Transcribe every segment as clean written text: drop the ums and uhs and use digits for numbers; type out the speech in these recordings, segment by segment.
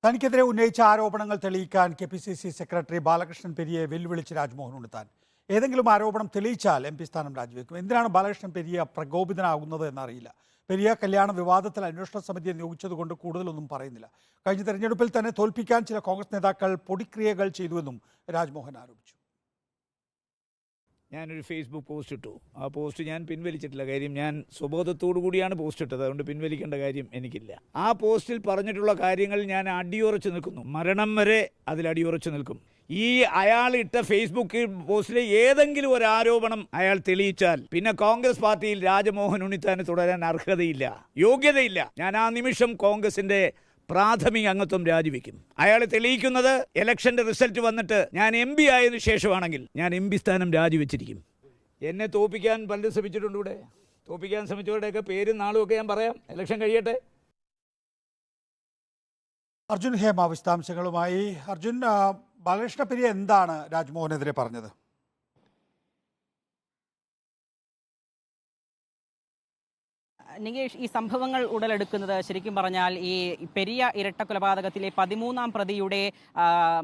തനിക്കെതിരെ ഉന്നയിച്ച ആരോപണങ്ങൾ തെളിയിക്കാൻ KPCC സെക്രട്ടറി ബാലകൃഷ്ണൻ പെരിയെ വെല്ലുവിളിച്ച് രാജ്മോഹൻ ഉണ്ണിത്താൻ. ഏതെങ്കിലും ആരോപണം തെളിയിച്ചാൽ MP സ്ഥാനം രാജിവെക്കും. എന്തിനാണ് ബാലകൃഷ്ണൻ പെരിയ പ്രകോപിതനാകുന്നത് എന്നറിയില്ല. പെരിയ കല്യാണ വിവാദത്തിൽ അന്വേഷണ സമിതിയെ നിയോഗിച്ചതുകൊണ്ട് കൂടുതലൊന്നും പറയുന്നില്ല. കഴിഞ്ഞ തെരഞ്ഞെടുപ്പിൽ തന്നെ തോൽപ്പിക്കാൻ ചില കോൺഗ്രസ് നേതാക്കൾ പൊടിക്രിയകൾ ചെയ്തുവെന്നും രാജ്മോഹൻ ആരോപിച്ചു. ഞാനൊരു ഫേസ്ബുക്ക് പോസ്റ്റ് ഇട്ടു. ആ പോസ്റ്റ് ഞാൻ പിൻവലിച്ചിട്ടില്ല. കാര്യം ഞാൻ സ്വബോധത്തോടു കൂടിയാണ് പോസ്റ്റ് ഇട്ടത്. അതുകൊണ്ട് പിൻവലിക്കേണ്ട കാര്യം എനിക്കില്ല. ആ പോസ്റ്റിൽ പറഞ്ഞിട്ടുള്ള കാര്യങ്ങൾ ഞാൻ അടിയുറച്ച് നിൽക്കുന്നു. മരണം വരെ അതിൽ അടിയുറച്ച് നിൽക്കും. ഈ അയാൾ ഇട്ട ഫേസ്ബുക്ക് പോസ്റ്റിലെ ഏതെങ്കിലും ഒരു ആരോപണം അയാൾ തെളിയിച്ചാൽ പിന്നെ കോൺഗ്രസ് പാർട്ടിയിൽ രാജ്മോഹൻ ഉണ്ണിത്താന് തുടരാൻ അർഹതയില്ല, യോഗ്യതയില്ല. ഞാൻ ആ നിമിഷം കോൺഗ്രസിന്റെ പ്രാഥമിക അംഗത്വം രാജിവെക്കും. അയാൾ തെളിയിക്കുന്നത് ഇലക്ഷന്റെ റിസൾട്ട് വന്നിട്ട് ഞാൻ MP ആയതിനു ശേഷമാണെങ്കിൽ ഞാൻ MP സ്ഥാനം രാജിവെച്ചിരിക്കും. എന്നെ തോൽപ്പിക്കാൻ പലരും ശ്രമിച്ചിട്ടുണ്ട്. ഇവിടെ തോൽപ്പിക്കാൻ ശ്രമിച്ചവരുടെയൊക്കെ പേരും നാളും ഒക്കെ ഞാൻ പറയാം. ഇലക്ഷൻ കഴിയട്ടെ. അർജുൻ ഹേമ വിശദാംശങ്ങളുമായി. അർജുൻ, ബാലകൃഷ്ണ പെരിയ എന്താണ് രാജ്മോഹനെതിരെ പറഞ്ഞത്? നികേഷ്, ഈ സംഭവങ്ങൾ ഉടലെടുക്കുന്നത് ശരിക്കും പറഞ്ഞാൽ ഈ പെരിയ ഇരട്ട കൊലപാതകത്തിലെ 13ാം പ്രതിയുടെ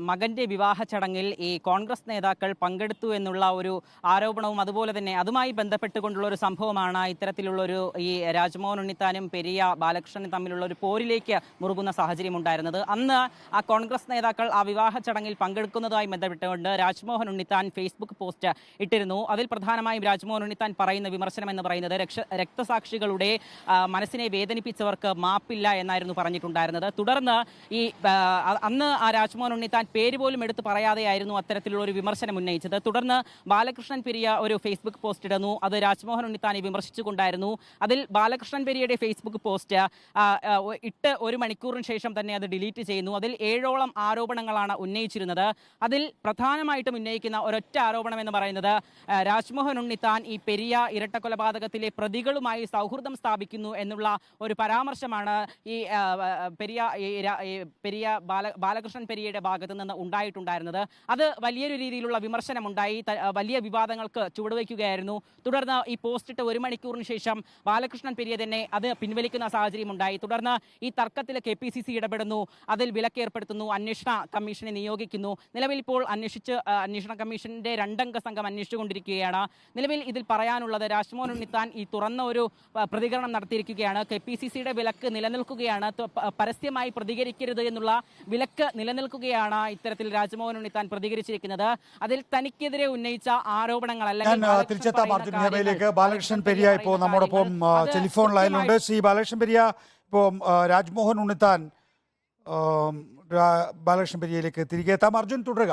മകന്റെ വിവാഹ ചടങ്ങിൽ ഈ കോൺഗ്രസ് നേതാക്കൾ പങ്കെടുത്തു എന്നുള്ള ഒരു ആരോപണവും അതുപോലെ തന്നെ അതുമായി ബന്ധപ്പെട്ടുകൊണ്ടുള്ള ഒരു സംഭവമാണ് ഇത്തരത്തിലുള്ളൊരു ഈ രാജ്മോഹൻ ഉണ്ണിത്താനും പെരിയ ബാലകൃഷ്ണനും തമ്മിലുള്ള ഒരു പോരിലേക്ക് മുറുകുന്ന സാഹചര്യം ഉണ്ടായിരുന്നത്. അന്ന് ആ കോൺഗ്രസ് നേതാക്കൾ ആ വിവാഹ ചടങ്ങിൽ പങ്കെടുക്കുന്നതുമായി ബന്ധപ്പെട്ടുകൊണ്ട് രാജ്മോഹൻ ഉണ്ണിത്താൻ ഫേസ്ബുക്ക് പോസ്റ്റ് ഇട്ടിരുന്നു. അതിൽ പ്രധാനമായും രാജ്മോഹൻ ഉണ്ണിത്താൻ പറയുന്ന വിമർശനം എന്ന് പറയുന്നത് രക്തസാക്ഷികളുടെ മനസ്സിനെ വേദനിപ്പിച്ചവർക്ക് മാപ്പില്ല എന്നായിരുന്നു പറഞ്ഞിട്ടുണ്ടായിരുന്നത്. തുടർന്ന് ഈ അന്ന് ആ രാജ്മോഹൻ ഉണ്ണിത്താൻ പേര് പോലും എടുത്ത് പറയാതെയായിരുന്നു അത്തരത്തിലുള്ള ഒരു വിമർശനം ഉന്നയിച്ചത്. തുടർന്ന് ബാലകൃഷ്ണൻ പെരിയ ഒരു ഫേസ്ബുക്ക് പോസ്റ്റ് ഇടുന്നു. അത് രാജ്മോഹൻ ഉണ്ണിത്താനെ വിമർശിച്ചുകൊണ്ടായിരുന്നു. അതിൽ ബാലകൃഷ്ണൻ പെരിയയുടെ ഫേസ്ബുക്ക് പോസ്റ്റ് ഇട്ട് 1 മണിക്കൂറിന് ശേഷം തന്നെ അത് ഡിലീറ്റ് ചെയ്യുന്നു. അതിൽ 7ഓളം ആരോപണങ്ങളാണ് ഉന്നയിച്ചിരുന്നത്. അതിൽ പ്രധാനമായിട്ടും ഉന്നയിക്കുന്ന ഒരൊറ്റ ആരോപണം എന്ന് പറയുന്നത് രാജ്മോഹൻ ഉണ്ണിത്താൻ ഈ പെരിയ ഇരട്ടക്കൊലപാതകത്തിലെ പ്രതികളുമായി സൗഹൃദം സ്ഥാപിക്കുന്നു എന്നുള്ള ഒരു പരാമർശമാണ് ഈ ബാലകൃഷ്ണൻ പെരിയയുടെ ഭാഗത്തു നിന്ന് ഉണ്ടായിട്ടുണ്ടായിരുന്നത്. അത് വലിയൊരു രീതിയിലുള്ള വിമർശനമുണ്ടായി, വലിയ വിവാദങ്ങൾക്ക് ചുവടുവയ്ക്കുകയായിരുന്നു. തുടർന്ന് ഈ പോസ്റ്റ് ഇട്ട് 1 മണിക്കൂറിന് ശേഷം ബാലകൃഷ്ണൻ പെരിയ തന്നെ അത് പിൻവലിക്കുന്ന സാഹചര്യം ഉണ്ടായി. തുടർന്ന് ഈ തർക്കത്തിൽ KPCC ഇടപെടുന്നു, അതിൽ വിലക്കേർപ്പെടുത്തുന്നു, അന്വേഷണ കമ്മീഷനെ നിയോഗിക്കുന്നു. നിലവിൽ ഇപ്പോൾ അന്വേഷണ കമ്മീഷന്റെ 2 അംഗ സംഘം അന്വേഷിച്ചുകൊണ്ടിരിക്കുകയാണ്. നിലവിൽ ഇതിൽ പറയാനുള്ളത് രാജ്മോഹൻ ഉണ്ണിത്താൻ ഈ തുറന്ന ഒരു പ്രതികരണം നടത്തിയിരിക്കുകയാണ്. KPCCയുടെ വിലക്ക് നിലനിൽക്കുകയാണ്, പരസ്യമായി പ്രതികരിക്കരുത് എന്നുള്ള വിലക്ക് നിലനിൽക്കുകയാണ്. ഇത്തരത്തിൽ രാജ്മോഹൻ ഉണ്ണിത്താൻ പ്രതികരിച്ചിരിക്കുന്നത് അതിൽ തനിക്കെതിരെ ഉന്നയിച്ച ആരോപണങ്ങൾ അല്ലെങ്കിൽ ബാലകൃഷ്ണൻ പെരിയ ഇപ്പോൾ നമ്മോടൊപ്പം ടെലിഫോൺ ലൈനിലുണ്ട്. ശ്രീ ബാലകൃഷ്ണൻ പെരിയ, ഇപ്പോൾ രാജ്മോഹൻ ഉണ്ണിത്താൻ ബാലകൃഷ്ണൻ പെരിയയിലേക്ക് തിരികെ എത്താം. അർജുൻ, തുടരുക.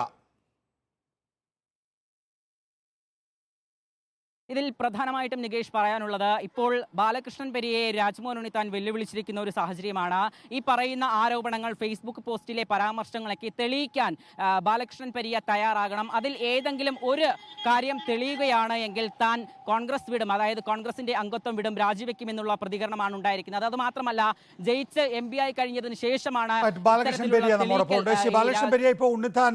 ഇതിൽ പ്രധാനമായിട്ടും നികേഷ് പറയാനുള്ളത് ഇപ്പോൾ ബാലകൃഷ്ണൻ പെരിയയെ രാജ്മോഹൻ ഉണ്ണിത്താൻ വെല്ലുവിളിച്ചിരിക്കുന്ന ഒരു സാഹചര്യമാണ്. ഈ പറയുന്ന ആരോപണങ്ങൾ, ഫേസ്ബുക്ക് പോസ്റ്റിലെ പരാമർശങ്ങളൊക്കെ തെളിയിക്കാൻ ബാലകൃഷ്ണൻ പെരിയ തയ്യാറാകണം. അതിൽ ഏതെങ്കിലും ഒരു കാര്യം തെളിയുകയാണ് എങ്കിൽ താൻ കോൺഗ്രസ് വിടും, അതായത് കോൺഗ്രസിന്റെ അംഗത്വം വിടും, രാജിവെക്കുമെന്നുള്ള പ്രതികരണമാണ് ഉണ്ടായിരിക്കുന്നത്. അത് മാത്രമല്ല, ജയിച്ച് MP ആയി കഴിഞ്ഞതിന് ശേഷമാണ് ബാലകൃഷ്ണൻ പെരിയ നമ്മോടൊപ്പം ഉണ്ട്. ബാലകൃഷ്ണൻ പെരിയ, ഇപ്പോൾ ഉണ്ണിത്താൻ